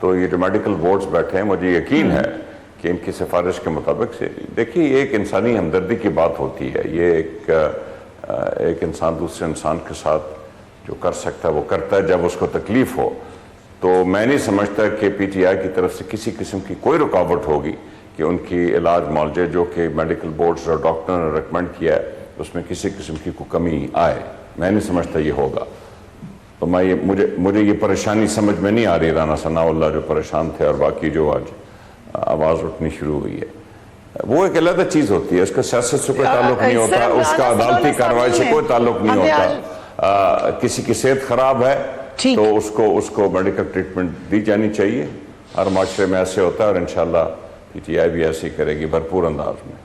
تو یہ جو میڈیکل بورڈز بیٹھے ہیں مجھے یقین ہے کہ ان کی سفارش کے مطابق سے دیکھیے یہ ایک انسانی ہمدردی کی بات ہوتی ہے. یہ ایک انسان دوسرے انسان کے ساتھ جو کر سکتا ہے وہ کرتا ہے جب اس کو تکلیف ہو. تو میں نہیں سمجھتا کہ پی ٹی آئی کی طرف سے کسی قسم کی کوئی رکاوٹ ہوگی کہ ان کی علاج معالجے جو کہ میڈیکل بورڈز اور ڈاکٹر نے ریکمینڈ کیا ہے اس میں کسی قسم کی کوئی کمی آئے. میں نہیں سمجھتا یہ ہوگا. تو مجھے یہ پریشانی سمجھ میں نہیں آ رہی رانا ثناء اللہ جو پریشان تھے اور باقی جو آج آواز اٹھنی شروع ہوئی ہے. وہ ایک علیحدہ چیز ہوتی ہے, اس کا سیاست سے کوئی تعلق نہیں ہوتا, اس کا عدالتی کارروائی سے کوئی تعلق نہیں ہوتا. کسی کی صحت خراب ہے تو اس کو میڈیکل ٹریٹمنٹ دی جانی چاہیے. ہر معاشرے میں ایسے ہوتا ہے اور انشاءاللہ پی ٹی آئی بھی ایسے ہی کرے گی بھرپور انداز میں.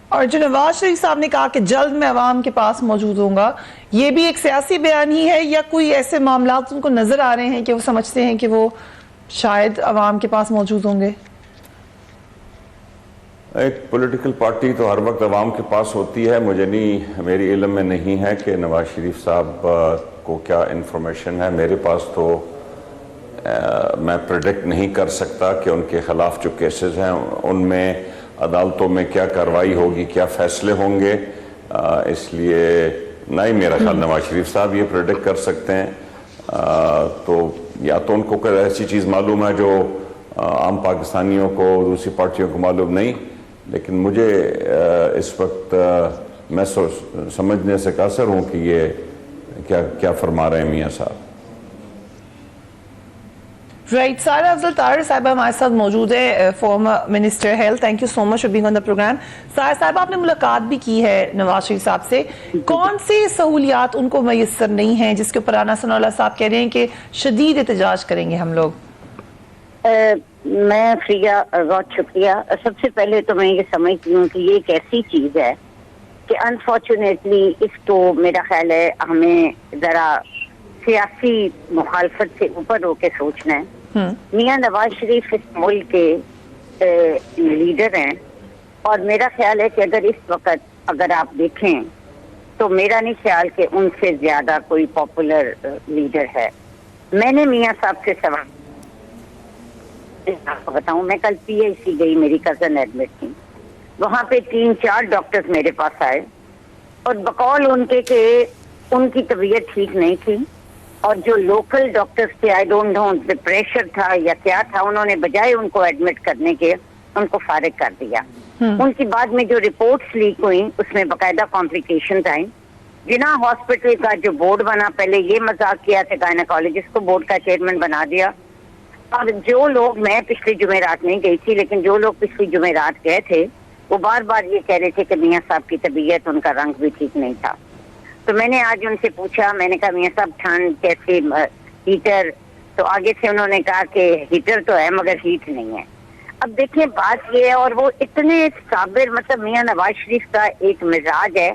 اور جو نواز شریف صاحب نے کہا کہ جلد میں عوام کے پاس موجود ہوں گا, یہ بھی ایک سیاسی بیان ہی ہے یا کوئی ایسے معاملات ان کو نظر آ رہے ہیں کہ وہ سمجھتے ہیں کہ وہ شاید عوام کے پاس موجود ہوں گے؟ ایک پولیٹیکل پارٹی تو ہر وقت عوام کے پاس ہوتی ہے. میری علم میں نہیں ہے کہ نواز شریف صاحب کو کیا انفارمیشن ہے. میرے پاس تو میں پریڈکٹ نہیں کر سکتا کہ ان کے خلاف جو کیسز ہیں ان میں عدالتوں میں کیا کارروائی ہوگی, کیا فیصلے ہوں گے. اس لیے نہ ہی میرا خیال نواز شریف صاحب یہ پریڈکٹ کر سکتے ہیں. تو یا تو ان کو کوئی ایسی چیز معلوم ہے جو عام پاکستانیوں کو دوسری پارٹیوں کو معلوم نہیں, لیکن مجھے اس وقت میں سمجھنے سے قاصر ہوں کہ یہ کیا فرما رہے ہیں میاں صاحب. رائٹ, سارہ افضل طاہر صاحبہ ہمارے ساتھ موجود ہے, former minister health. Thank you so much for being on the programme. Sara صاحب, آپ نے ملاقات بھی کی ہے نواز شریف صاحب سے, کون سی سہولیات ان کو میسر نہیں ہیں جس کے اوپر رانا ثناء اللہ صاحب کہہ رہے ہیں کہ شدید احتجاج کریں گے ہم لوگ؟ میں فریہ, بہت شکریہ. سب سے پہلے تو میں یہ سمجھتی ہوں کہ یہ ایک ایسی چیز ہے کہ انفارچونیٹلی اس کو میرا خیال ہے ہمیں ذرا سیاسی مخالفت سے اوپر ہو کے سوچنا ہے. میاں نواز شریف اس ملک کے لیڈر ہیں اور میرا خیال ہے کہ اگر آپ دیکھیں تو میرا نہیں خیال کہ ان سے زیادہ کوئی پاپولر لیڈر ہے. میں نے میاں صاحب سے سوال بتاؤں, میں کل پی ایچ سی گئی, میری کزن ایڈمٹ تھی, وہاں پہ 3-4 ڈاکٹرز میرے پاس آئے اور بقول ان کے کہ ان کی طبیعت ٹھیک نہیں تھی اور جو لوکل ڈاکٹرز تھے, آئی ڈونٹ نو پریشر تھا یا کیا تھا, انہوں نے بجائے ان کو ایڈمٹ کرنے کے ان کو فارغ کر دیا. ان کی بعد میں جو رپورٹس لیک ہوئیں اس میں باقاعدہ کمپلیکیشنز آئیں. جنا ہاسپٹل کا جو بورڈ بنا, پہلے یہ مذاق کیا کہ گائنیکالوجسٹ کو بورڈ کا چیئرمین بنا دیا, اور جو لوگ, میں پچھلی جمعرات نہیں گئی تھی لیکن جو لوگ پچھلی جمعرات گئے تھے وہ بار بار یہ کہہ رہے تھے کہ میاں صاحب کی طبیعت, ان کا رنگ بھی ٹھیک نہیں تھا. تو میں نے آج ان سے پوچھا, میں نے کہا میاں صاحب ٹھنڈ کیسے, ہیٹر؟ تو آگے سے انہوں نے کہا کہ ہیٹر تو ہے مگر ہیٹ نہیں ہے. اب دیکھیں بات یہ ہے, اور وہ اتنے صابر, مطلب میاں نواز شریف کا ایک مزاج ہے,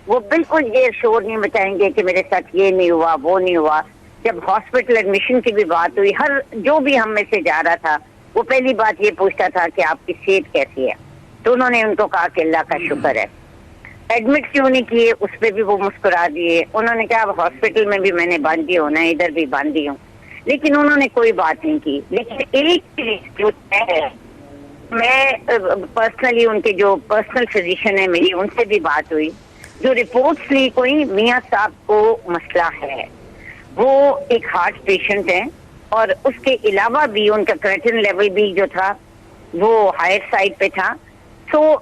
وہ بالکل یہ شور نہیں مچائیں گے کہ میرے ساتھ یہ نہیں ہوا وہ نہیں ہوا. جب ہاسپٹل ایڈمیشن کی بھی بات ہوئی, ہر جو بھی ہم میں سے جا رہا تھا وہ پہلی بات یہ پوچھتا تھا کہ آپ کی صحت کیسی ہے. تو انہوں نے ان کو کہا کہ اللہ کا شکر ہے. ایڈمٹ کیوں نہیں کیے اس پہ بھی وہ مسکرا دیے. انہوں نے کہا اب ہاسپٹل میں بھی میں نے باندھی ہونا ہے, ادھر بھی باندھی ہوں, لیکن انہوں نے کوئی بات نہیں کی. لیکن ایک چیز جو ہے, میں پرسنلی ان کے جو پرسنل فزیشین ہے میری, ان سے بھی بات ہوئی, جو رپورٹس لیک ہوئی, میاں صاحب کو مسئلہ ہے, وہ ایک ہارٹ پیشنٹ ہیں اور اس کے علاوہ بھی ان کا کریٹن لیول بھی جو تھا وہ ہائر سائڈ پہ تھا. تو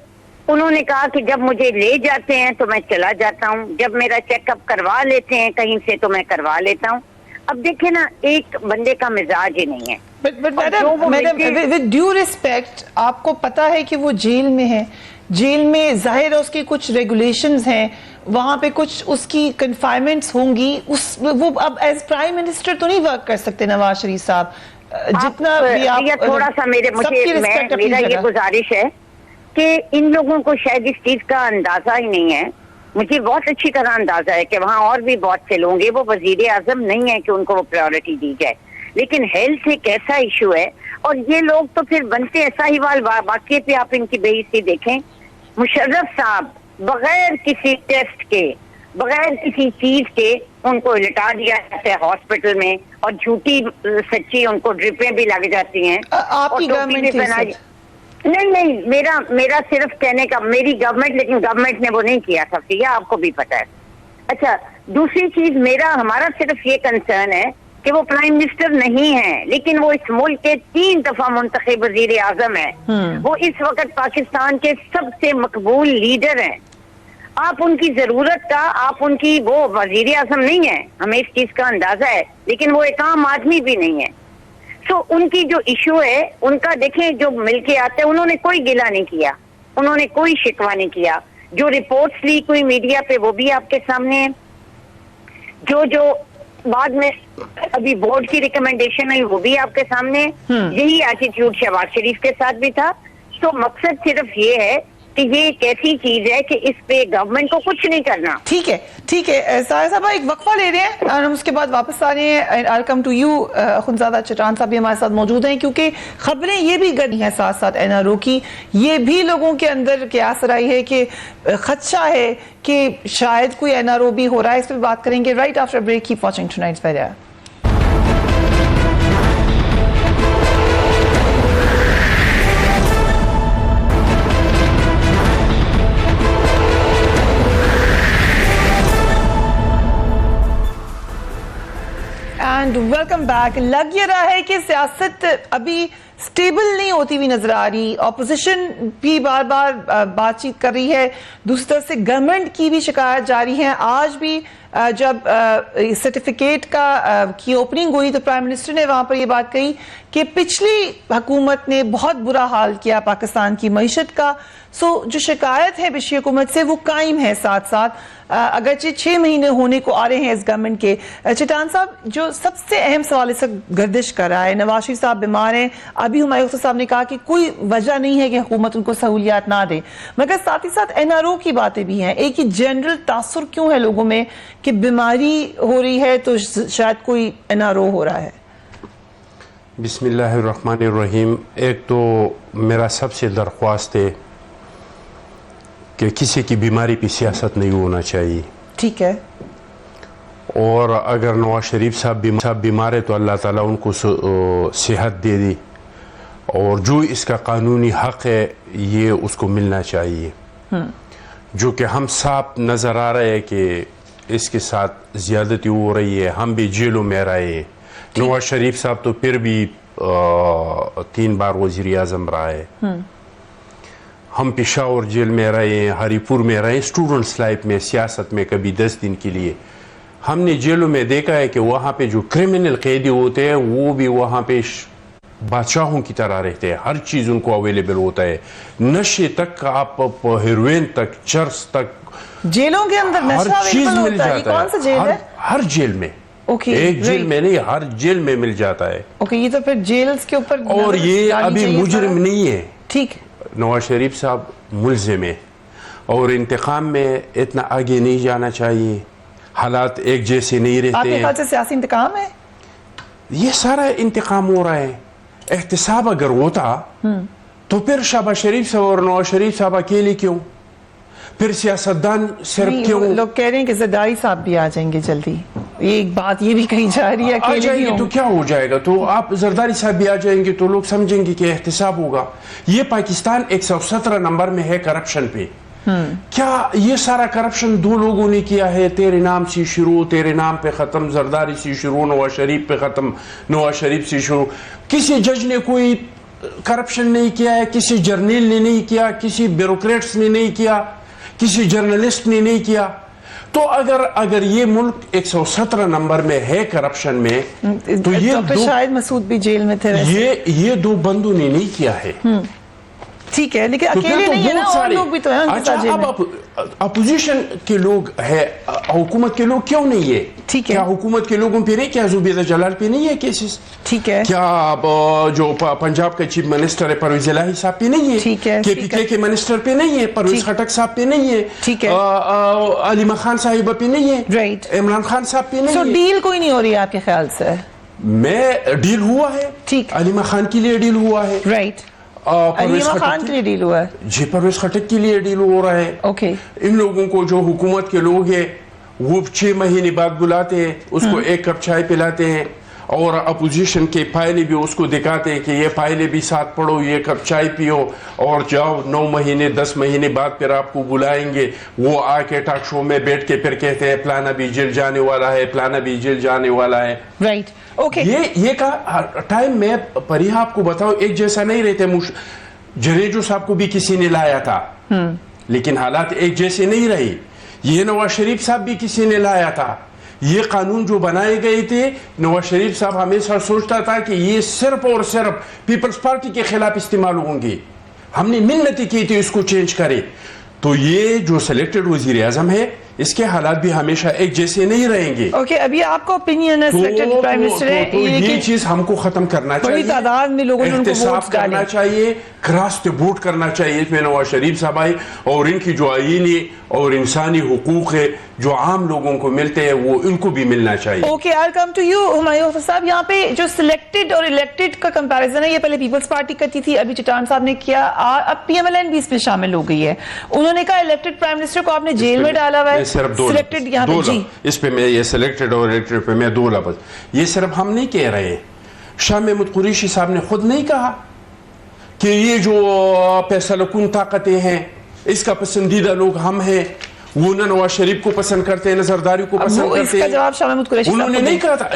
انہوں نے کہا کہ جب مجھے لے جاتے ہیں تو میں چلا جاتا ہوں, جب میرا چیک اپ کروا لیتے ہیں کہیں سے تو میں کروا لیتا ہوں. اب دیکھیں نا, ایک بندے کا مزاج ہی نہیں ہے. میڈم with due respect, آپ کو پتا ہے کہ وہ جیل میں ہے, جیل میں ظاہر ہے اس کی کچھ ریگولیشنز ہیں, وہاں پہ کچھ اس کی کنفائنمنٹس ہوں گی, وہ اب ایز پرائم منسٹر تو نہیں ورک کر سکتے نواز شریف صاحب. جتنا بھی آپ تھوڑا سا میرا یہ گزارش ہے کہ ان لوگوں کو شاید اس چیز کا اندازہ ہی نہیں ہے. مجھے بہت اچھی طرح اندازہ ہے کہ وہاں اور بھی بہت سے لوگ ہیں, وہ وزیر اعظم نہیں ہے کہ ان کو وہ پرائیورٹی دی جائے, لیکن ہیلتھ ایک ایسا ایشو ہے. اور یہ لوگ تو پھر بنتے ایسا ہی واقعے پہ آپ ان کی بے عزتی دیکھیں. مشرف صاحب بغیر کسی ٹیسٹ کے بغیر کسی چیز کے ان کو لٹا دیا جاتا ہے ہاسپٹل میں, اور جھوٹی سچی ان کو ڈرپیں بھی لگ جاتی ہیں. آپ کی گورنمنٹ نہیں, میرا صرف کہنے کا, میری گورنمنٹ, لیکن گورنمنٹ نے وہ نہیں کیا تھا, ٹھیک ہے, آپ کو بھی پتا ہے. اچھا, دوسری چیز, ہمارا صرف یہ کنسرن ہے کہ وہ پرائم منسٹر نہیں ہیں, لیکن وہ اس ملک کے 3 دفعہ منتخب وزیر اعظم ہیں. وہ اس وقت پاکستان کے سب سے مقبول لیڈر ہیں. آپ ان کی ضرورت کا, آپ ان کی, وہ وزیر اعظم نہیں ہیں, ہمیں اس چیز کا اندازہ ہے, لیکن وہ ایک عام آدمی بھی نہیں ہے. سو ان کی جو ایشو ہے ان کا دیکھیں, جو مل کے آتے ہیں انہوں نے کوئی گلہ نہیں کیا, انہوں نے کوئی شکوہ نہیں کیا. جو رپورٹس لیک ہوئی میڈیا پہ وہ بھی آپ کے سامنے ہیں, جو بعد میں ابھی بورڈ کی ریکمنڈیشن ہے وہ بھی آپ کے سامنے. یہی ایٹیٹیوڈ شہباز شریف کے ساتھ بھی تھا. تو مقصد صرف یہ ہے کہ یہ ایک ایسی چیز ہے کہ اس پہ گورنمنٹ کو کچھ نہیں کرنا. ٹھیک ہے سایہ صاحبہ, ایک وقفہ لے رہے ہیں اور ہم اس کے بعد واپس آ رہے ہیں. آئی کم ٹو یو. خنزادہ چٹان صاحب بھی ہمارے ساتھ موجود ہیں, کیونکہ خبریں یہ بھی گڑی ہیں ساتھ ساتھ NRO کی. یہ بھی لوگوں کے اندر قیاس رائے ہے کہ خدشہ ہے کہ شاید کوئی NRO بھی ہو رہا ہے. اس پہ بات کریں گے right after break. Keep watching tonight's video. And welcome back. لگ یہ رہا ہے کہ سیاست ابھی سٹیبل نہیں ہوتی ہوئی نظر آ رہی. اپوزیشن بھی بار بار بات چیت کر رہی ہے, دوسری طرف سے گورنمنٹ کی بھی شکایت جاری ہے. آج بھی جب سرٹیفکیٹ کی اوپننگ ہوئی تو پرائم منسٹر نے وہاں پر یہ بات کہی کہ پچھلی حکومت نے بہت برا حال کیا پاکستان کی معیشت کا. سو جو شکایت ہے پچھلی حکومت سے وہ قائم ہے ساتھ ساتھ, اگرچہ 6 مہینے ہونے کو آ رہے ہیں اس گورنمنٹ کے. چٹان صاحب, جو سب سے اہم سوال اس وقت گردش کر رہا ہے, نواز شریف صاحب بیمار ہیں, ابھی ہمایوں اختر صاحب نے کہا کہ کوئی وجہ نہیں ہے کہ حکومت ان کو سہولیات نہ دے, مگر ساتھ ہی ساتھ NRO کی باتیں بھی ہیں. ایک ہی جنرل تاثر کیوں ہے لوگوں میں کہ بیماری ہو رہی ہے تو شاید کوئی NRO ہو رہا ہے؟ بسم اللہ الرحمن الرحیم. ایک تو میرا سب سے درخواست ہے کہ کسی کی بیماری پہ سیاست نہیں ہونا چاہیے. ٹھیک ہے. اور اگر نواز شریف صاحب بیمار ہے تو اللہ تعالیٰ ان کو صحت دے دی, اور جو اس کا قانونی حق ہے یہ اس کو ملنا چاہیے. جو کہ ہم صاحب نظر آ رہے ہیں کہ اس کے ساتھ زیادتی ہو رہی ہے. ہم بھی جیلوں میں رہے ہیں. نواز شریف صاحب تو پھر بھی 3 بار وزیر اعظم رہا ہے. ہم پشاور جیل میں رہے ہیں, ہری پور میں رہے ہیں, اسٹوڈنٹس لائف میں, سیاست میں کبھی 10 دن کے لیے. ہم نے جیلوں میں دیکھا ہے کہ وہاں پہ جو کرمنل قیدی ہوتے ہیں وہ بھی وہاں پہ بادشاہوں کی طرح رہتے ہیں. ہر چیز ان کو اویلیبل ہوتا ہے, نشے تک, آپ ہیروین تک, چرس تک, جیلوں کے اندر نشہ اویلیبل ہوتا ہے. کون سا جیل ہے؟ ہر جیل میں. ایک جیل میں نہیں, ہر جیل میں مل جاتا ہے. یہ تو پھر جیلز کے اوپر, اور یہ ابھی مجرم نہیں ہے. ٹھیک. نواز شریف صاحب ملزم ہے اور انتقام میں اتنا آگے نہیں جانا چاہیے. حالات ایک جیسے نہیں رہتے ہیں. آپ کے خیال سے سیاسی انتقام ہے؟ یہ سارا انتقام ہو رہا ہے. احتساب اگر ہوتا تو پھر شہباز شریف صاحب اور نواز شریف صاحب اکیلے کیوں؟ پھر سیاستدان صرف کیوں؟ لوگ کہہ رہے ہیں کہ زرداری صاحب بھی آ جائیں گے جلدی. یہ ایک بات یہ بھی کہی جا رہی ہے. آ جائیں گے تو کیا ہو جائے گا؟ تو آپ زرداری صاحب بھی آ جائیں گے تو لوگ سمجھیں گے کہ احتساب ہوگا. یہ پاکستان 117 نمبر میں ہے کرپشن پہ. کیا یہ سارا کرپشن 2 لوگوں نے کیا ہے؟ تیرے نام سے شروع, تیرے نام پہ ختم, زرداری سے شروع, نواز شریف پہ ختم, نواز شریف سے شروع. کسی جج نے کوئی کرپشن نہیں کیا ہے, کسی جرنیل نے نہیں کیا, کسی بیوروکریٹس نے نہیں کیا, کسی جرنلسٹ نے نہیں کیا. تو اگر یہ ملک 117 نمبر میں ہے کرپشن میں تو یہ شاید مسعود بھی جیل میں تھے. یہ 2 بندوں نے نہیں کیا ہے. ٹھیک ہے, لیکن اکیلے نہیں ہے نا, اور لوگ بھی تو ہیں. اچھا, اب اپوزیشن کے لوگ ہے, حکومت کے لوگ کیوں نہیں ہے؟ ٹھیک ہے. کیا حکومت کے لوگوں پہ نہیں, کیا زبیدہ جلال پہ نہیں ہے کیسز؟ ٹھیک ہے. کیا جو پنجاب کا چیف منسٹر ہے پرویز الہی صاحب پہ نہیں ہے؟ ٹھیک ہے. KPK کے منسٹر پہ نہیں ہے, پرویز خٹک صاحب پہ نہیں ہے. ٹھیک ہے. علیمہ خان صاحبہ پہ نہیں ہے. رائٹ. عمران خان صاحب پہ نہیں ہے. سو ڈیل کوئی نہیں ہو رہی ہے آپ کے خیال سے؟ میں ڈیل ہوا ہے. ٹھیک. علیمہ خان کے لیے ڈیل ہوا ہے. رائٹ. علیمہ خان کے لیے ڈیل ہوا ہے. جی, پرویز خٹک کے لیے ڈیل ہو رہا ہے. اوکے. ان لوگوں کو جو حکومت کے لوگ ہیں وہ 6 مہینے بعد بلاتے ہیں اس کو 1 کپ چائے پلاتے ہیں اور اپوزیشن کے فائلیں بھی اس کو دکھاتے ہیں کہ یہ فائلیں بھی ساتھ پڑھو, یہ کپ چائے پیو اور جاؤ. 9 مہینے 10 مہینے بعد پھر آپ کو بلائیں گے. وہ آ کے ٹاک شو میں بیٹھ کے پھر کہتے ہیں فلانا بھی جیل جانے والا ہے, فلانا بھی جیل جانے والا ہے. Right, okay. یہ کا ٹائم میں پریہ آپ کو بتاؤ ایک جیسا نہیں رہتے. جنیجو صاحب کو بھی کسی نے لایا تھا لیکن حالات ایک جیسے نہیں رہی. یہ نواز شریف صاحب بھی کسی نے لایا تھا. یہ قانون جو بنائے گئے تھے, نواز شریف صاحب ہمیشہ سوچتا تھا کہ یہ صرف اور صرف پیپلز پارٹی کے خلاف استعمال ہوں گے. ہم نے محنت کی تھی اس کو چینج کرے. تو یہ جو سلیکٹڈ وزیر اعظم ہے اس کے حالات بھی ہمیشہ ایک جیسے نہیں رہیں گے. اوکے, ابھی آپ کا اوپینین ہے سلیکٹڈ پرائم منسٹر ہے, تو یہ چیز ہم کو ختم کرنا چاہیے. بڑی تعداد میں لوگوں نے ان کو ووٹ کرنا چاہیے, کراس تے ووٹ کرنا چاہیے. اس میں نواز شریف صاحب آئے اور ان کی جو آئینی اور انسانی حقوق ہے جو عام لوگوں کو ملتے ہیں وہ ان کو بھی ملنا چاہیے. Okay, I come to you Humayun صاحب. یہاں پہ جو سلیکٹڈ اور الیکٹڈ کا کمپیریزن ہے, یہ پہلے پیپلز پارٹی کرتی تھی, ابھی چٹان صاحب نے کیا, اب پی ایم ایل این بھی اس میں شامل ہو گئی ہے. انہوں نے کہا الیکٹڈ پرائم منسٹر کو آپ نے جیل میں ڈالا ہوا ہے. سلیکٹڈ یہاں پہ جی اس پہ میں یہ سلیکٹڈ اور الیکٹڈ پہ میں 2 لفظ, یہ صرف ہم نہیں کہہ رہے ہیں. شاہ محمود قریشی صاحب نے خود نہیں کہا کہ یہ جو فیصلہ کن طاقتیں ہیں اس کا پسندیدہ لوگ ہم ہیں. وہ نہ نواز شریف کو پسند کرتے ہیں, نہ زرداری کو پسند کرتے ہیں. اس کا جواب شاہ محمود قریشی انہوں نے نہیں کہا تھا.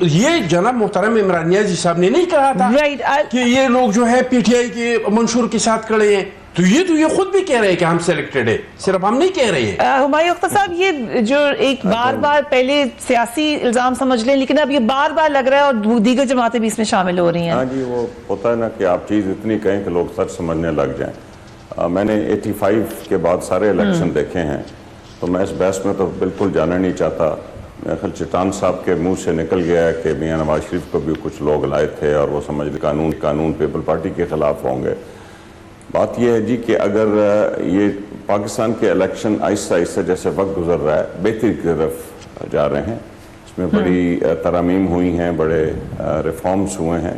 یہ جناب محترم عمران نیازی صاحب نے نہیں کہا تھا کہ یہ لوگ جو ہے پی ٹی آئی کے منشور کے ساتھ کھڑے ہیں. تو یہ خود بھی کہہ رہے ہیں کہ ہم سلیکٹڈ ہے, صرف ہم نہیں کہہ رہے ہیں. ہمایوں اختر صاحب, یہ جو ایک بار بار پہلے سیاسی الزام سمجھ لیں لیکن اب یہ بار بار لگ رہا ہے اور دیگر جماعتیں بھی اس میں شامل ہو رہی ہیں. ہاں جی, وہ ہوتا ہے نا کہ آپ چیز اتنی کہیں کہ لوگ سچ سمجھنے لگ جائیں. میں نے 85 کے بعد سارے الیکشن دیکھے ہیں, تو میں اس بحث میں تو بالکل جانا نہیں چاہتا. میرے خیال چٹان صاحب کے منہ سے نکل گیا ہے کہ میاں نواز شریف کو بھی کچھ لوگ لائے تھے اور وہ سمجھ قانون پیپل پارٹی کے خلاف ہوں گے. بات یہ ہے جی کہ اگر یہ پاکستان کے الیکشن آہستہ آہستہ جیسے وقت گزر رہا ہے بہتری کی طرف جا رہے ہیں, اس میں بڑی ترامیم ہوئی ہیں, بڑے ریفارمز ہوئے ہیں.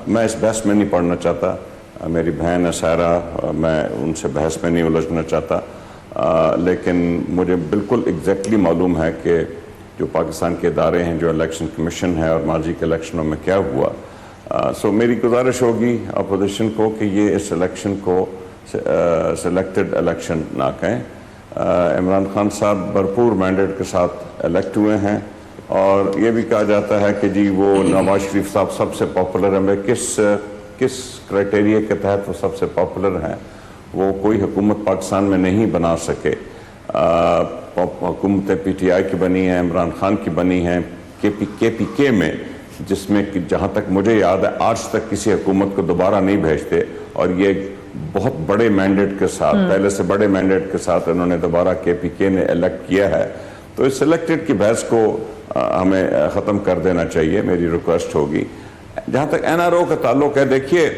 میں اس بحث میں نہیں پڑھنا چاہتا. میری بہن سائرہ, میں ان سے بحث میں نہیں الجھنا چاہتا. لیکن مجھے بالکل ایگزیکٹلی معلوم ہے کہ جو پاکستان کے ادارے ہیں, جو الیکشن کمیشن ہے اور ماضی کے الیکشنوں میں کیا ہوا. سو میری گزارش ہوگی اپوزیشن کو کہ یہ اس الیکشن کو سلیکٹڈ الیکشن نہ کہیں. عمران خان صاحب بھرپور مینڈیٹ کے ساتھ الیکٹ ہوئے ہیں اور یہ بھی کہا جاتا ہے کہ جی وہ نواز شریف صاحب سب سے پاپولر ہیں. کس کرائٹیریا کے تحت وہ سب سے پاپولر ہیں؟ وہ کوئی حکومت پاکستان میں نہیں بنا سکے. حکومتیں پی ٹی آئی کی بنی ہیں, عمران خان کی بنی ہیں, کے پی کے میں, جس میں جہاں تک مجھے یاد ہے آج تک کسی حکومت کو دوبارہ نہیں بھیجتے, اور یہ بہت بڑے مینڈیٹ کے ساتھ, پہلے سے بڑے مینڈیٹ کے ساتھ انہوں نے دوبارہ کے پی کے نے الیکٹ کیا ہے. تو اس سلیکٹڈ کی بحث کو ہمیں ختم کر دینا چاہیے, میری ریکویسٹ ہوگی. جہاں تک این آر او کا تعلق ہے, دیکھیے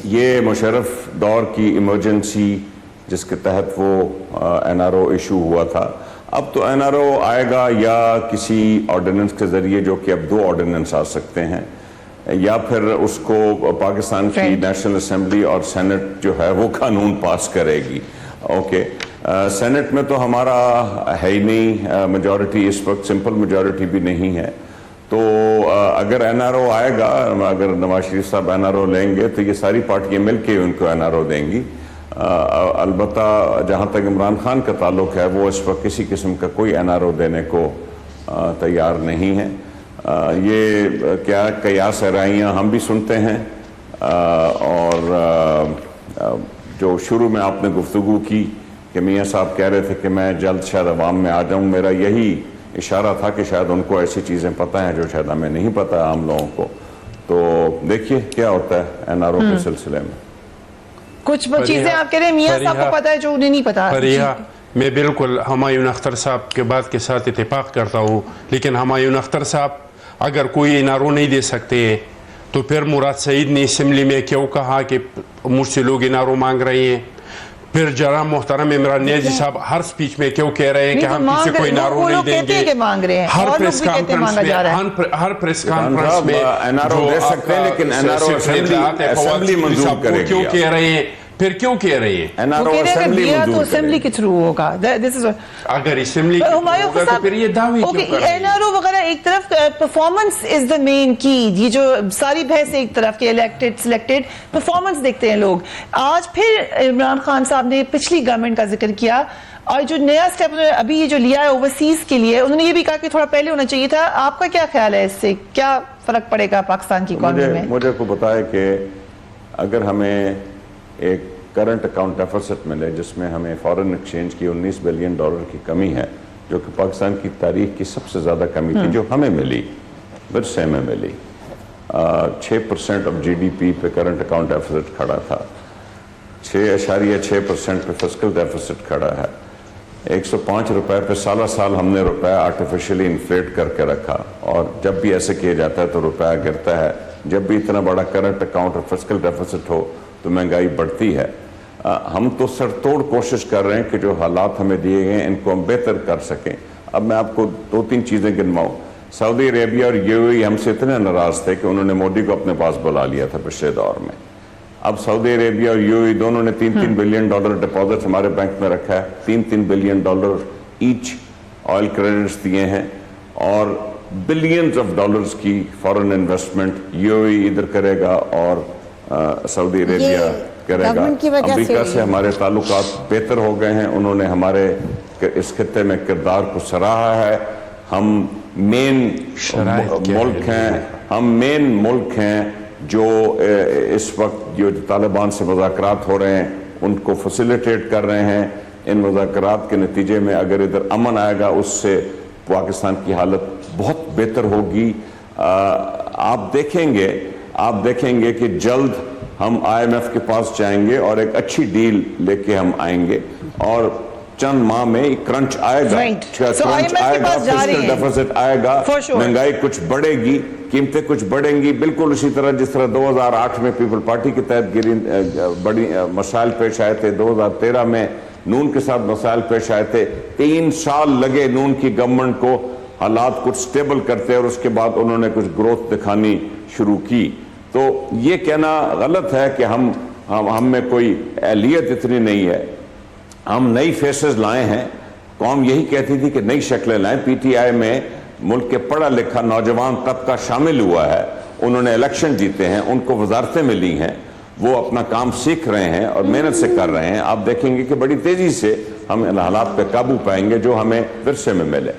یہ مشرف دور کی ایمرجنسی جس کے تحت وہ این آر او ایشو ہوا تھا, اب تو این آر او آئے گا یا کسی آرڈیننس کے ذریعے, جو کہ اب 2 آرڈیننس آ سکتے ہیں, یا پھر اس کو پاکستان کی نیشنل اسمبلی اور سینٹ جو ہے وہ قانون پاس کرے گی. اوکے, سینٹ میں تو ہمارا ہے ہی نہیں میجورٹی, اس وقت سمپل میجورٹی بھی نہیں ہے. تو اگر این آر او آئے گا, اگر نواز شریف صاحب این آر او لیں گے تو یہ ساری پارٹیاں مل کے ان کو این آر او دیں گی. البتہ جہاں تک عمران خان کا تعلق ہے وہ اس وقت کسی قسم کا کوئی این آر او دینے کو تیار نہیں ہے. یہ کیا قیاس رائیاں ہم بھی سنتے ہیں, اور جو شروع میں آپ نے گفتگو کی کہ میاں صاحب کہہ رہے تھے کہ میں جلد شاید عوام میں آ جاؤں, میرا یہی اشارہ تھا کہ شاید ان کو ایسی چیزیں پتہ ہیں جو شاید ہمیں نہیں پتہ عام لوگوں کو. تو دیکھیے کیا ہوتا ہے این آر او کے سلسلے میں. کچھ چیزیں آپ کہہ رہے ہیں میاں صاحب کو پتہ ہے جو انہیں نہیں پتہ. میں بالکل ہمایوں اختر صاحب کے بات کے ساتھ اتفاق کرتا ہوں, لیکن ہمایوں اختر صاحب اگر کوئی این آر او نہیں دے سکتے تو پھر مراد سعید نے اسمبلی میں کیوں کہا کہ مجھ سے لوگ این آر او مانگ رہے ہیں؟ پھر جناب محترم عمران نیازی صاحب ہر سپیچ میں کیوں کہہ رہے ہیں کہ ہم کسی کو این آر او نہیں دیں گے؟ ہر پریس کانفرنس میں این آر او دے سکتے ہیں لیکن این آر او اسمبلی منظور کرے گی. کیوں کہہ رہے ہیں پھر کیوں کہہ رہی ہیں؟ وہ کہہ رہے ہیں کہ دیا تو اسمبلی کے تھرو ہوگا. اگر اسمبلی کے تھرو ہوگا تو پھر یہ دعوی کیوں کر رہی ہیں؟ این آر او وغیرہ ایک طرف, پرفارمنس از دا مین کی. یہ جو ساری بحث ایک طرف کے الیکٹڈ سلیکٹڈ پرفارمنس دیکھتے ہیں لوگ. آج پھر عمران خان صاحب نے پچھلی گورنمنٹ کا ذکر کیا, اور جو نیا اسٹیپ انہوں نے ابھی یہ جو لیا ہے اوورسیز کے لیے, انہوں نے یہ بھی کہا کہ تھوڑا پہلے ہونا چاہیے تھا. آپ کا کیا خیال ہے اس سے, کیا فرق پڑے گا پاکستان کی اکانومی میں؟ مجھے کو بتائے کہ اگر ہمیں ایک کرنٹ اکاؤنٹ ڈیفیسٹ ملے جس میں ہمیں فارن ایکسچینج کی $19 بلین کی کمی ہے, جو کہ پاکستان کی تاریخ کی سب سے زیادہ کمی تھی جو ہمیں ملی, ورثے میں ملی. 6% آف GDP پہ کرنٹ اکاؤنٹ ڈیفیسٹ کھڑا تھا, 6.6% پہ فسکل ڈیفیسٹ کھڑا ہے. 105 روپے پہ سال ہم نے روپے آرٹیفیشلی انفلیٹ کر کے رکھا, اور جب بھی ایسے کیا جاتا ہے تو روپے گرتا ہے. جب بھی اتنا بڑا کرنٹ اکاؤنٹ اور فسکل ڈیفیسٹ ہو تو مہنگائی بڑھتی ہے. ہم تو سر توڑ کوشش کر رہے ہیں کہ جو حالات ہمیں دیے گئے ہیں ان کو ہم بہتر کر سکیں. اب میں آپ کو 2-3 چیزیں گنواؤں. سعودی عربیہ اور UAE ہم سے اتنے ناراض تھے کہ انہوں نے مودی کو اپنے پاس بلا لیا تھا پچھلے دور میں. اب سعودی عربیہ اور UAE دونوں نے $3 بلین ڈپازٹ ہمارے بینک میں رکھا ہے. $3 بلین ایچ آئل کریڈٹس دیے ہیں, اور بلینز آف ڈالرز کی فارن انویسٹمنٹ UAE ادھر کرے گا اور سعودی عربیہ کرے گا. امریکہ سے ہمارے تعلقات بہتر ہو گئے ہیں. انہوں نے ہمارے اس خطے میں کردار کو سراہا ہے. ہم مین ملک ہیں جو اس وقت جو طالبان سے مذاکرات ہو رہے ہیں ان کو فیسیلیٹیٹ کر رہے ہیں. ان مذاکرات کے نتیجے میں اگر ادھر امن آئے گا اس سے پاکستان کی حالت بہت بہتر ہوگی. آپ دیکھیں گے کہ جلد ہم IMF کے پاس جائیں گے اور ایک اچھی ڈیل لے کے ہم آئیں گے, اور چند ماہ میں کرنچ آئے گا, فسکل ڈیفیسٹ آئے گا, مہنگائی کچھ بڑھے گی, قیمتیں کچھ بڑھیں گی. بالکل اسی طرح جس طرح 2008 میں پیپل پارٹی کے تحت بڑی مسائل پیش آئے تھے, 2013 میں نون کے ساتھ مسائل پیش آئے تھے. 3 سال لگے نون کی گورنمنٹ کو حالات کچھ سٹیبل کرتے, اور اس کے بعد انہوں نے کچھ گروتھ دکھانی شروع کی. تو یہ کہنا غلط ہے کہ ہم میں کوئی اہلیت اتنی نہیں ہے. ہم نئی فیسز لائے ہیں. قوم یہی کہتی تھی کہ نئی شکلیں لائیں. PTI میں ملک کے پڑھا لکھا نوجوان طبقہ شامل ہوا ہے. انہوں نے الیکشن جیتے ہیں, ان کو وزارتیں ملی ہیں, وہ اپنا کام سیکھ رہے ہیں اور محنت سے کر رہے ہیں. آپ دیکھیں گے کہ بڑی تیزی سے ہم ان حالات پہ قابو پائیں گے جو ہمیں ورثے میں ملے.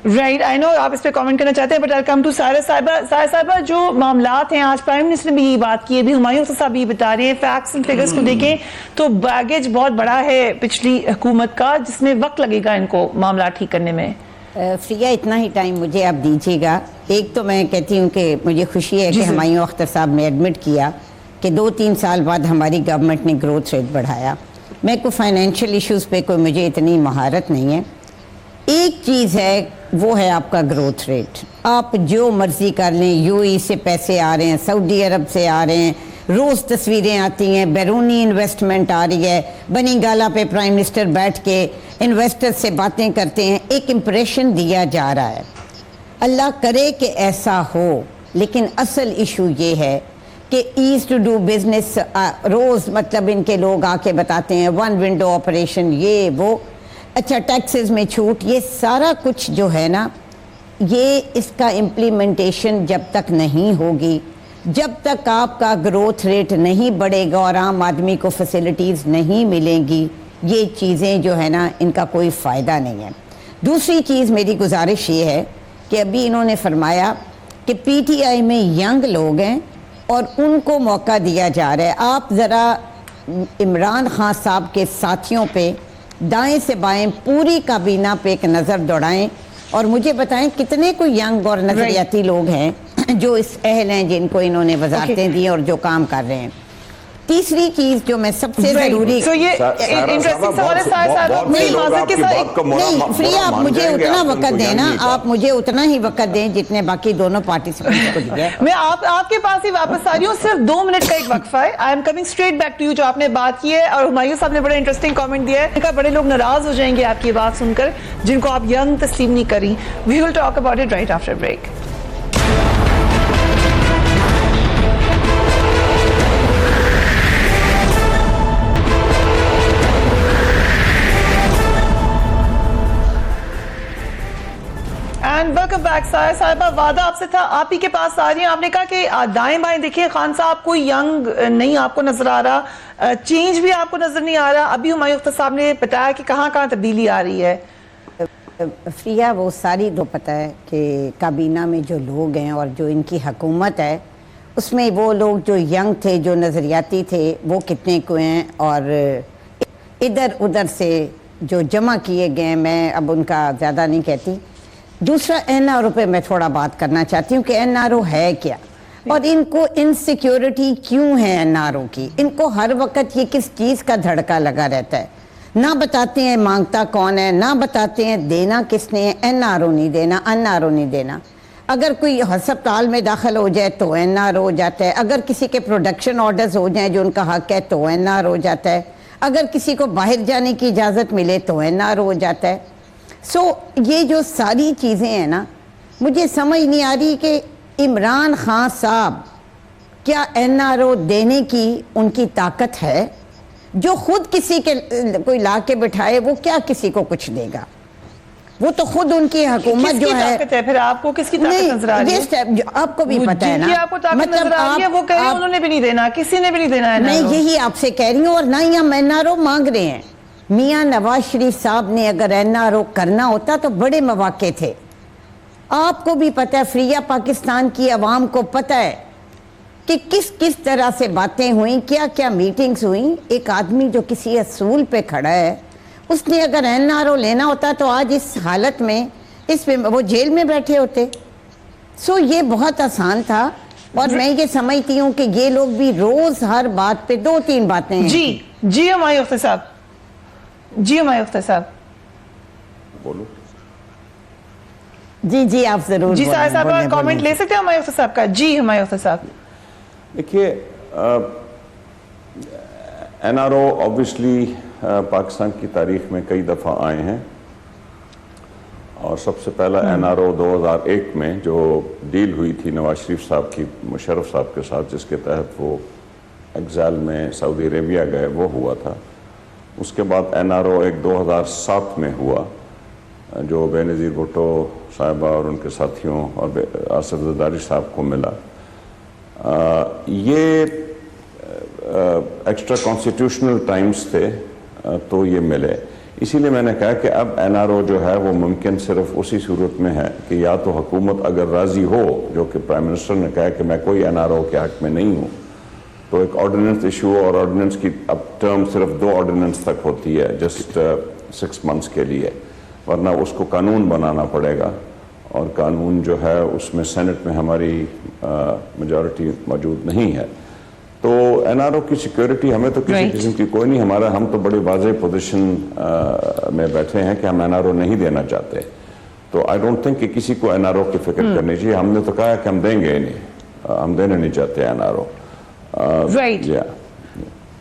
رائٹ, آئی نو آپ اس پہ کامنٹ کرنا چاہتے ہیں, but I come to Saira صاحبہ. سائرہ صاحبہ, جو معاملات ہیں آج پرائم منسٹر نے بھی یہ بات کی ہے, بھی ہمایوں صاحب بھی بتا رہے ہیں, فیکٹس اینڈ فگرز کو دیکھیں تو بیگیج بہت بڑا ہے پچھلی حکومت کا, جس میں وقت لگے گا ان کو معاملات ٹھیک کرنے میں. فریہ, اتنا ہی ٹائم مجھے آپ دیجیے گا. ایک تو میں کہتی ہوں کہ مجھے خوشی ہے کہ ہمایوں اختر صاحب نے ایڈمٹ کیا کہ 2-3 سال بعد ہماری گورنمنٹ نے گروتھ ریٹ بڑھایا. میں کوئی فائنینشیل ایشوز پہ کوئی مجھے اتنی مہارت نہیں ہے. ایک چیز ہے, وہ ہے آپ کا گروتھ ریٹ. آپ جو مرضی کر لیں, UAE سے پیسے آ رہے ہیں, سعودی عرب سے آ رہے ہیں, روز تصویریں آتی ہیں, بیرونی انویسٹمنٹ آ رہی ہے, بنی گالا پہ پرائم منسٹر بیٹھ کے انویسٹر سے باتیں کرتے ہیں, ایک امپریشن دیا جا رہا ہے. اللہ کرے کہ ایسا ہو, لیکن اصل ایشو یہ ہے کہ ایز ٹو ڈو بزنس, روز مطلب ان کے لوگ آ کے بتاتے ہیں 1 ونڈو آپریشن, یہ وہ, اچھا ٹیکسز میں چھوٹ, یہ سارا کچھ جو ہے نا, یہ اس کا امپلیمنٹیشن جب تک نہیں ہوگی, جب تک آپ کا گروتھ ریٹ نہیں بڑھے گا اور عام آدمی کو فیسلٹیز نہیں ملیں گی, یہ چیزیں جو ہے نا ان کا کوئی فائدہ نہیں ہے. دوسری چیز میری گزارش یہ ہے کہ ابھی انہوں نے فرمایا کہ PTI میں ینگ لوگ ہیں اور ان کو موقع دیا جا رہا ہے. آپ ذرا عمران خان صاحب کے ساتھیوں پہ دائیں سے بائیں پوری کابینہ پہ ایک نظر دوڑائیں اور مجھے بتائیں کتنے کوئی ینگ اور نظریاتی لوگ ہیں جو اس اہل ہیں جن کو انہوں نے وزارتیں دی اور جو کام کر رہے ہیں. تیسری چیز جو میں سب سے ضروری فری, آپ مجھے اتنا وقت دیں نا, آپ مجھے اتنا ہی وقت دیں جتنے باقی دونوں پارٹیسپینٹس کو دیا. میں آپ کے پاس ہی واپس آ رہی ہوں, صرف 2 منٹ کا ایک وقفہ ہے. I am coming straight back to you. جو آپ نے بات کی ہے اور ہمایوں صاحب نے بڑا انٹرسٹنگ کامنٹ دیا ہے, بڑے لوگ ناراض ہو جائیں گے آپ کی بات سن کر جن کو آپ ینگ تسلیم نہیں کری. We will talk about it right after break. Back. صاحبہ وعدہ آپ سے تھا, آپ ہی کے پاس آ رہی ہیں. آپ نے کہا کہ دائیں بائیں دیکھیں, خان صاحب کوئی ینگ نہیں آپ کو نظر آ رہا, چینج بھی آپ کو نظر نہیں آ رہا. ابھی ہمایوں اختر صاحب نے بتایا کہ کہاں کہاں تبدیلی آ رہی ہے. فریہ, وہ ساری تو پتہ ہے کہ کابینہ میں جو لوگ ہیں اور جو ان کی حکومت ہے اس میں وہ لوگ جو ینگ تھے, جو نظریاتی تھے, وہ کتنے کو ہیں, اور ادھر ادھر سے جو جمع کیے گئے ہیں, میں اب ان کا زیادہ نہیں کہتی. دوسرا این آر او پہ میں تھوڑا بات کرنا چاہتی ہوں کہ این آر او ہے کیا, اور ان کو انسیکیورٹی کیوں ہے این آر او کی. ان کو ہر وقت یہ کس چیز کا دھڑکا لگا رہتا ہے, نہ بتاتے ہیں مانگتا کون ہے, نہ بتاتے ہیں دینا کس نے ہے. این آر او نہیں دینا, این آر او نہیں دینا. اگر کوئی ہسپتال میں داخل ہو جائے تو این آر او ہو جاتا ہے, اگر کسی کے پروڈکشن آرڈرز ہو جائیں جو ان کا حق ہے تو این آر او ہو جاتا ہے, اگر کسی کو باہر جانے کی اجازت ملے تو این آر او ہو جاتا ہے. سو یہ جو ساری چیزیں ہیں نا, مجھے سمجھ نہیں آ رہی کہ عمران خان صاحب کیا این آر او دینے کی ان کی طاقت ہے, جو خود کسی کے کوئی لا کے بٹھائے وہ کیا کسی کو کچھ دے گا. وہ تو خود ان کی حکومت جو ہے, پھر آپ کو کس کی طاقت نظر آ رہی ہے؟ آپ کو بھی پتہ ہے نا, آپ کو طاقت نظر آ رہی ہے, وہ کہہ رہے ہیں انہوں نے بھی نہیں دینا, کسی نے بھی نہیں دینا ہے. میں یہی آپ سے کہہ رہی ہوں, اور نہ ہی ہم این آر او مانگ رہے ہیں. میاں نواز شریف صاحب نے اگر این آر او کرنا ہوتا تو بڑے مواقع تھے. آپ کو بھی پتہ ہے, فریہ پاکستان کی عوام کو پتہ ہے کہ کس کس طرح سے باتیں ہوئیں, کیا کیا میٹنگز ہوئیں. ایک آدمی جو کسی اصول پہ کھڑا ہے, اس نے اگر این آر او لینا ہوتا تو آج اس حالت میں اس پہ وہ جیل میں بیٹھے ہوتے. سو یہ بہت آسان تھا, اور میں یہ سمجھتی ہوں کہ یہ لوگ بھی روز ہر بات پہ دو تین باتیں ہیں. جی ہمایوں اختر صاحب, جی ہمایوں اختر صاحب بولو. جی آپ ضرور. جی صاحب کامنٹ لے سکتے ہیں ہمایوں اختر صاحب کا. جی ہمایوں اختر صاحب. دیکھیے, N R O obviously Pakistan کی تاریخ میں کئی دفعہ آئے ہیں, اور سب سے پہلا این آر او 2001 میں جو ڈیل ہوئی تھی نواز شریف صاحب کی مشرف صاحب کے ساتھ, جس کے تحت وہ ایگزائل میں سعودی عربیہ گئے, وہ ہوا تھا. اس کے بعد این آر او ایک 2007 میں ہوا, جو بے نظیر بھٹو صاحبہ اور ان کے ساتھیوں اور آصف زرداری صاحب کو ملا. یہ ایکسٹرا کانسٹیٹیوشنل ٹائمز تھے تو یہ ملے. اسی لیے میں نے کہا کہ اب این آر او جو ہے وہ ممکن صرف اسی صورت میں ہے کہ یا تو حکومت اگر راضی ہو, جو کہ پرائم منسٹر نے کہا کہ میں کوئی این آر او کے حق میں نہیں ہوں, تو ایک آرڈیننس ایشو, اور آرڈیننس کی اب ٹرم صرف 2 آرڈیننس تک ہوتی ہے, جسٹ 6 months کے لیے, ورنہ اس کو قانون بنانا پڑے گا, اور قانون جو ہے اس میں سینٹ میں ہماری میجورٹی موجود نہیں ہے. تو این آر او کی سیکیورٹی ہمیں تو کسی قسم کی کوئی نہیں. ہم تو بڑی واضح پوزیشن میں بیٹھے ہیں کہ ہم این آر او نہیں دینا چاہتے. تو آئی ڈونٹ تھنک کہ کسی کو این آر او کی فکر کرنی چاہیے. ہم نے تو کہا کہ ہم دیں گے ہی نہیں, ہم دینا نہیں چاہتے این آر او.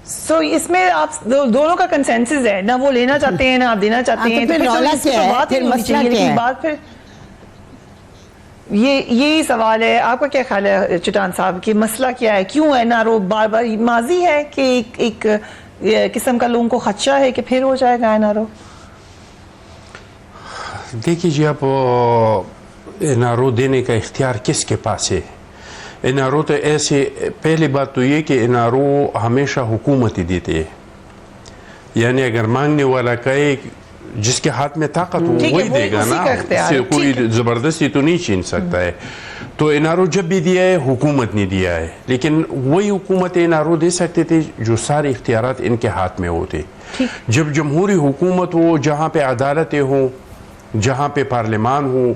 سو اس میں آپ دونوں کا کنسنسس ہے, نہ وہ لینا چاہتے ہیں نہ آپ دینا چاہتے ہیں. پھر رولا کیا ہے, پھر مسئلہ کیا ہے؟ بات پھر یہی سوال ہے, آپ کا کیا خیال ہے چٹان صاحب کہ مسئلہ کیا ہے, کیوں این آر او بار بار ماضی ہے کہ ایک قسم کا لوگوں کو خدشہ ہے کہ پھر ہو جائے گا این آر او؟ دیکھیے جی, اب این آر او دینے کا اختیار کس کے پاس ہے؟ این آر او تو ایسے, پہلی بات تو یہ کہ این آر او ہمیشہ حکومت ہی دیتے ہیں, یعنی اگر مانگنے والا کہے جس کے ہاتھ میں طاقت ہو وہی دے گا نا, اس سے کوئی زبردستی تو نہیں چھین سکتا ہے. تو این آر او جب بھی دیا ہے حکومت نے دیا ہے, لیکن وہی حکومت این آر او دے سکتے تھے جو سارے اختیارات ان کے ہاتھ میں ہوتے. جب جمہوری حکومت ہو, جہاں پہ عدالتیں ہوں, جہاں پہ پارلیمان ہوں,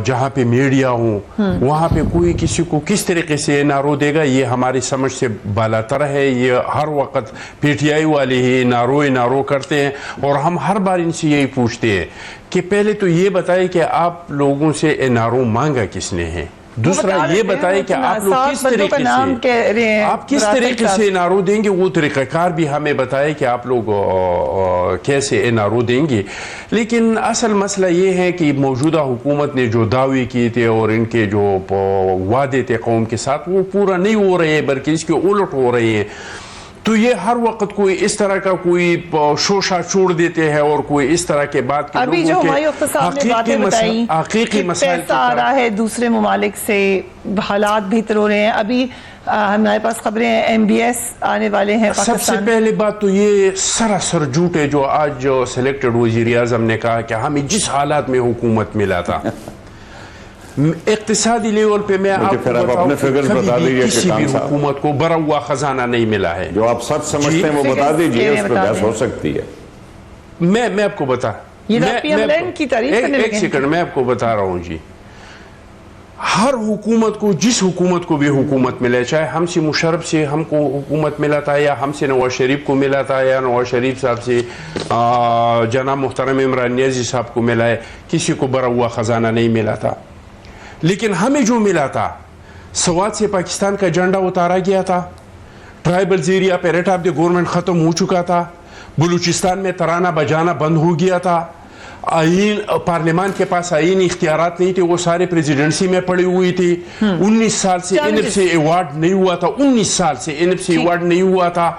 جہاں پہ میڈیا ہوں, وہاں پہ کوئی کسی کو کس طریقے سے این آر او دے گا یہ ہماری سمجھ سے بالاتر ہے. یہ ہر وقت پی ٹی آئی والے ہی این آر او کرتے ہیں, اور ہم ہر بار ان سے یہی پوچھتے ہیں کہ پہلے تو یہ بتائیں کہ آپ لوگوں سے این آر او مانگا کس نے ہے, دوسرا یہ بتائیں کہ آپ لوگ کس طریقے سے این آر او دیں گے, وہ طریقہ کار بھی ہمیں بتائے کہ آپ لوگ کیسے این آر او دیں گے. لیکن اصل مسئلہ یہ ہے کہ موجودہ حکومت نے جو دعوے کیے تھے اور ان کے جو وعدے تھے قوم کے ساتھ, وہ پورا نہیں ہو رہے ہیں, بلکہ اس کے الٹ ہو رہے ہیں. تو یہ ہر وقت کوئی اس طرح کا کوئی شوشہ چھوڑ دیتے ہیں اور کوئی اس طرح کے بات کے ابھی جو ہماری اختر صاحب نے باتیں بتائی حقیقی مسائل پیسہ آ رہا ہے دوسرے ممالک سے، حالات بہتر ہو رہے ہیں، ابھی ہمارے پاس خبریں ہیں MBS آنے والے ہیں پاکستان. سب سے پہلے بات تو یہ سراسر جھوٹ ہے جو آج جو سلیکٹڈ وزیر اعظم نے کہا کہ ہمیں جس حالات میں حکومت ملا تھا اقتصادی لیول پہ میں آپ کو بتاؤں کبھی بھی کسی بھی حکومت کو بھرا ہوا خزانہ نہیں ملا ہے. جو آپ سچ سمجھتے ہیں وہ بتا دیجئے، اس پہ بحث ہو سکتی ہے. میں آپ کو بتا ایک سیکنڈ میں آپ کو بتا رہا ہوں جی. ہر حکومت کو جس حکومت کو بھی حکومت ملے، چاہے ہم سے مشرف سے ہم کو حکومت ملا تھا یا ہم سے نواز شریف کو ملا تھا یا نواز شریف صاحب سے جناب محترم عمران نیازی صاحب کو ملا ہے، کسی کو بھرا ہوا خزانہ نہیں ملا تھا. لیکن ہمیں جو ملا تھا، سوات سے پاکستان کا جھنڈا اتارا گیا تھا، ٹرائبل ایریا پہ ریٹ آف دی گورنمنٹ ختم ہو چکا تھا، بلوچستان میں ترانہ بجانا بند ہو گیا تھا، آئین پارلیمان کے پاس آئینی اختیارات نہیں تھے، وہ سارے پریزیڈنسی میں پڑی ہوئی تھی. 19 سال سے انب سے ایوارڈ نہیں ہوا تھا، 19 سال سے انب سے ایوارڈ نہیں ہوا تھا.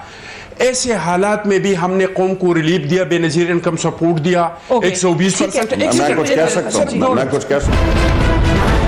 ایسے حالات میں بھی ہم نے قوم کو ریلیف دیا، بے نظیر انکم سپورٹ دیا 120%. میں کچھ کہہ سکتا ہوں